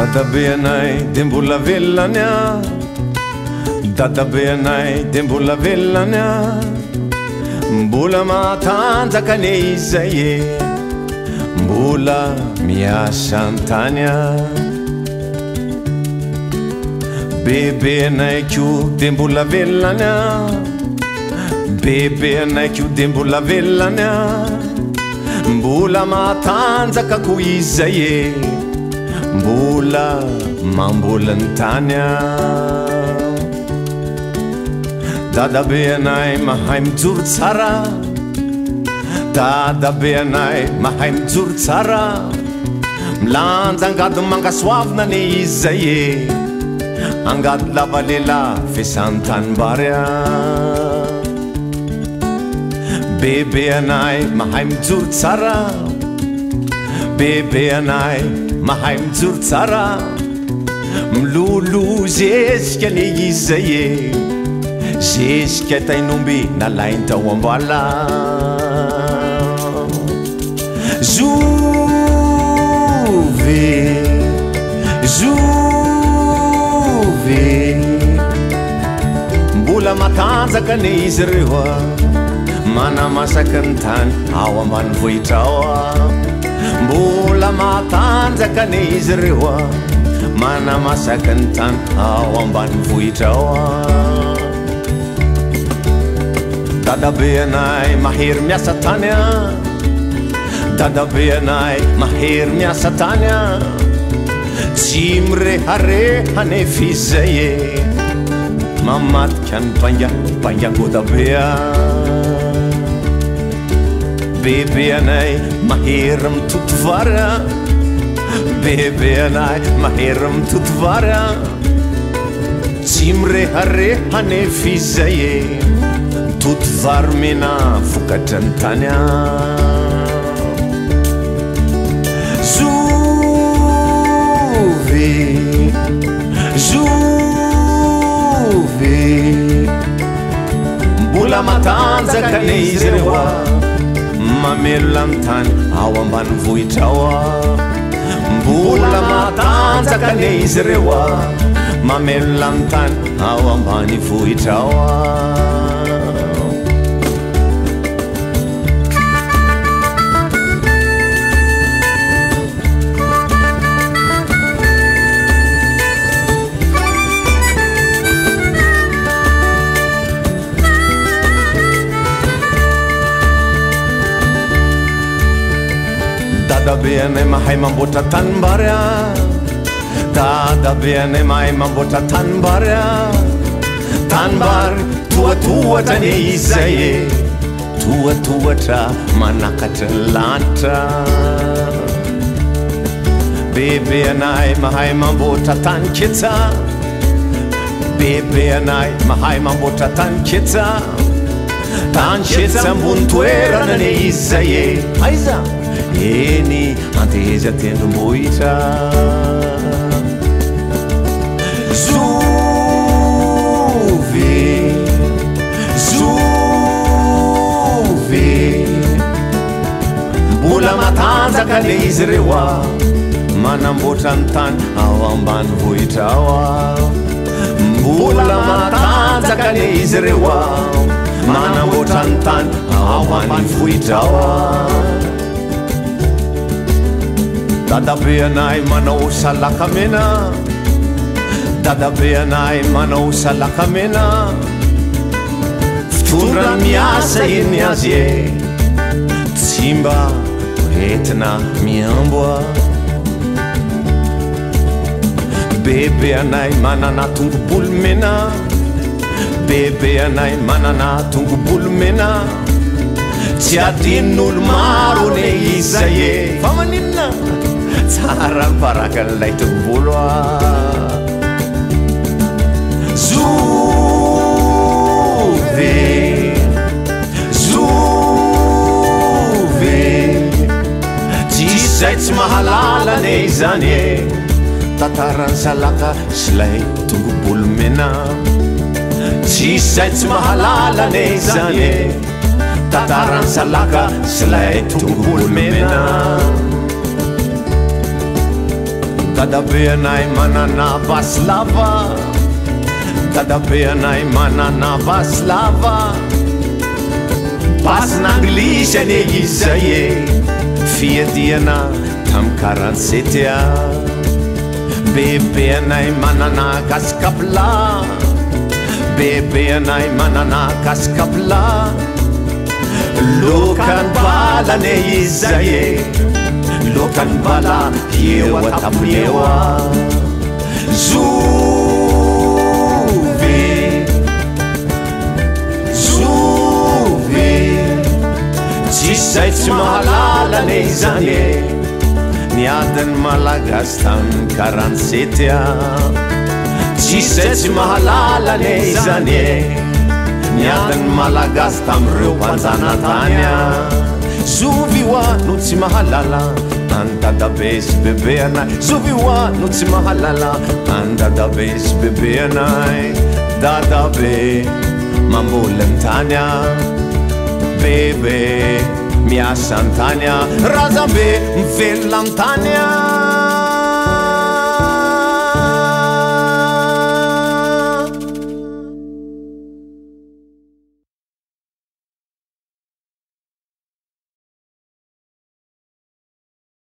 Dadabe anay de mbola velany a, dadabe anay de mbola velany a, mbola matanjaka ane izay e, mbola miasa antany a. Bebe anay ko de mbola velany a, bebe anay ko de mbola velany a, mbola matanjaka ko izay e, mbola mambolany tany a. Dadabe anay mahay mijoro tsara, dadabe anay mahay mijoro tsara, milanja angady mangasoavina ane izay e, angady lava lela fesantanimbary a. Bebe anay mahay mijoro tsara, bebe anay mahay mijoro tsara, milolo zezika ane izay e, zezika tainomby nalainy tao ambala. Zove, zove, mbola matanjaka ane izy reo a, manamasaky ny tany ao ambanivohitra ao a, mbola matanjaka ane izy reo a, manamasaky ny tany ao ambanivohitra ao a. Dadabe anay mahery miasa tany a, dadabe anay mahery miasa tany a, tsy mirehareha nefa izay e, mamadika ny bangagodabe a. Bebe anay mahery mitoto vary a, bebe anay mahery mitoto vary a, tsy mirehareha nefa izay e, mitoto vary mena vokatra ny tany a. Zove, zove, mbola matanjaka ane izy reo a, mamelona ny tany ao ambanivohitra ao a, mbola matanjaka ane izy reo a, mamelona ny tany ao ambanivohitra ao a. Dadabe anay mahay mamboatra tanimbary a, dadabe anay mahay mamboatra tanimbary a, tanimbary toatoatra ane izay e, toatoatra manakatra ny lanitra. Bebe anay mahay mamboatra tany ketsa, bebe anay mahay mamboatra tany ketsa, tany ketsa ambony toerana ane izay e, aiza eny anteza tendrombohitra. Zove, zove, mbola matanjaka ane izy reo a, manamboatra ny tany ao ambanivohitra ao a, mbola matanjaka ane izy reo a, manamboatra ny tany ao ambanivohitra ao a. Dadabe anay manao salakamena, dadabe anay manao salakamena, fitondrany miasa eny azy e, tsy mba entina miamboa. Bebe anay manana tongobolo mena, bebe anay manana tongobolo mena, tsy adin'olo maro ane izay e, fa maninona tsara miparaka n'ilay tongobolo a. Zove, zove, tsisy zay tsy mahalala ane izany e, tantarany salaka sy lay tongobolo mena, tsisy zay tsy mahalala ane izany e, tantarany salaka sy lay tongobolo mena. Dadabe anay manana vasilava, dadabe anay manana vasilava. Basina anglisy ane izay e, fiadiana tam 47 a. Bebe anay manana kaskapla, bebe anay manana kaskapla. Lokan bala ane izay e, lokan bala eo atapony eo a. Zovy, zovy, tsisy tsy mahalala ane izany e, niadiny malagasy tamin'ny 47 a. Tsisy tsy mahalala ane izany e, niadiny malagasy tamin'ireo mpanjanantany a. Zovy hoa no tsy mahalala any dadabe sy bebe anay, zovy hoa no tsy mahalala any dadabe sy bebe anay. Dadabe mamboly an-tany a, bebe miasa an-tany a, razabe mivelona am-tany a.